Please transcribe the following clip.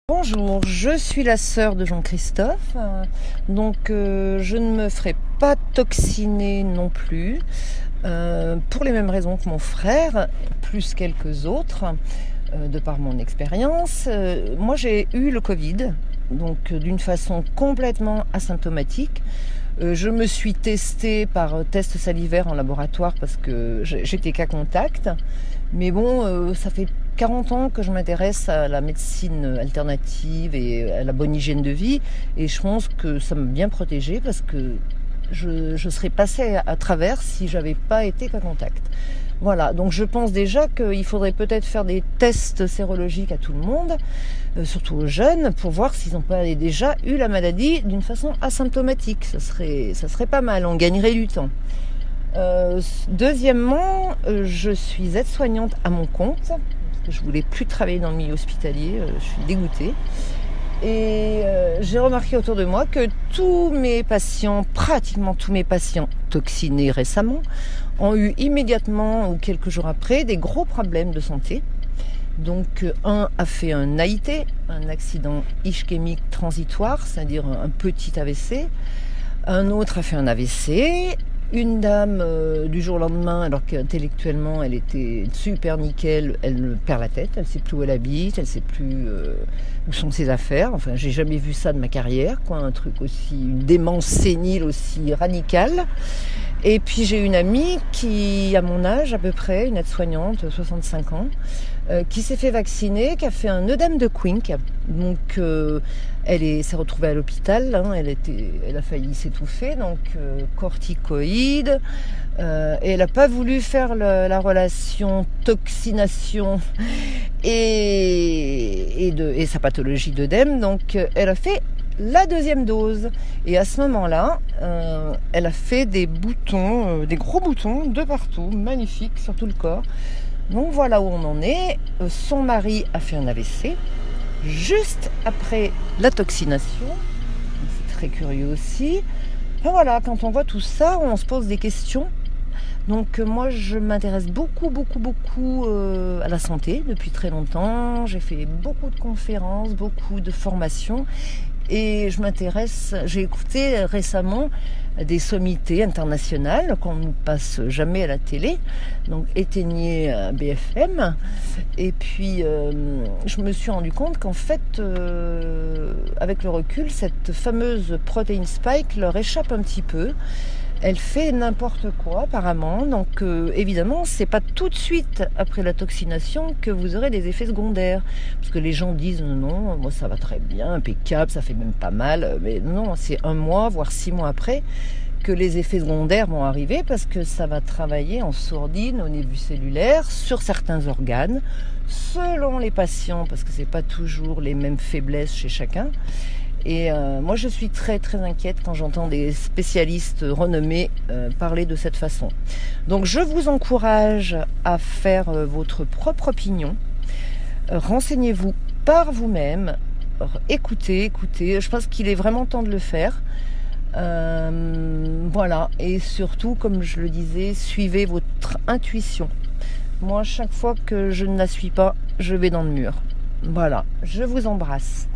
Bonjour, je suis la sœur de Jean-Christophe, je ne me ferai pas toxiner non plus, pour les mêmes raisons que mon frère, plus quelques autres, de par mon expérience. Moi j'ai eu le Covid, d'une façon complètement asymptomatique. Je me suis testée par test salivaire en laboratoire parce que j'étais cas contact. Mais bon, ça fait 40 ans que je m'intéresse à la médecine alternative et à la bonne hygiène de vie. Et je pense que ça m'a bien protégée parce que je serais passée à travers si j'avais pas été cas contact. Voilà, donc je pense déjà qu'il faudrait peut-être faire des tests sérologiques à tout le monde, surtout aux jeunes, pour voir s'ils n'ont pas déjà eu la maladie d'une façon asymptomatique. Ça serait pas mal, on gagnerait du temps. Deuxièmement, je suis aide-soignante à mon compte, parce que je voulais plus travailler dans le milieu hospitalier, je suis dégoûtée. Et j'ai remarqué autour de moi que pratiquement tous mes patients toxinés récemment, ont eu immédiatement ou quelques jours après des gros problèmes de santé. Donc un a fait un AIT, un accident ischémique transitoire, c'est-à-dire un petit AVC. Un autre a fait un AVC. Une dame, du jour au lendemain, alors qu'intellectuellement elle était super nickel, elle perd la tête, elle ne sait plus où elle habite, elle ne sait plus où sont ses affaires. Enfin, j'ai jamais vu ça de ma carrière, un truc aussi, une démence sénile aussi radicale. Et puis j'ai une amie qui, à mon âge à peu près, une aide-soignante, 65 ans, qui s'est fait vacciner, qui a fait un œdème de Quincke. Donc elle s'est retrouvée à l'hôpital, elle a failli s'étouffer, corticoïdes. Et elle n'a pas voulu faire la relation toxination et sa pathologie d'œdème, donc elle a fait la deuxième dose. Et à ce moment-là, elle a fait des boutons, des gros boutons de partout, magnifiques sur tout le corps. Donc voilà où on en est. Son mari a fait un AVC juste après la toxination. C'est très curieux aussi. Enfin voilà, quand on voit tout ça, on se pose des questions. Donc moi je m'intéresse beaucoup à la santé depuis très longtemps. J'ai fait beaucoup de conférences, beaucoup de formations. Et j'ai écouté récemment des sommités internationales qu'on ne passe jamais à la télé, donc éteignez BFM. Et puis je me suis rendu compte qu'en fait, avec le recul, cette fameuse protéine spike leur échappe un petit peu. Elle fait n'importe quoi apparemment, donc évidemment c'est pas tout de suite après la toxination que vous aurez des effets secondaires, parce que les gens disent non, moi ça va très bien, impeccable, ça fait même pas mal, mais non, c'est 1 mois voire 6 mois après que les effets secondaires vont arriver, parce que ça va travailler en sourdine au niveau cellulaire sur certains organes selon les patients, parce que c'est pas toujours les mêmes faiblesses chez chacun. Et moi je suis très inquiète quand j'entends des spécialistes renommés parler de cette façon. Donc je vous encourage à faire votre propre opinion. Renseignez-vous par vous-même. Écoutez, je pense qu'il est vraiment temps de le faire. Voilà, et surtout, comme je le disais, suivez votre intuition. Moi, chaque fois que je ne la suis pas, je vais dans le mur. Voilà, je vous embrasse.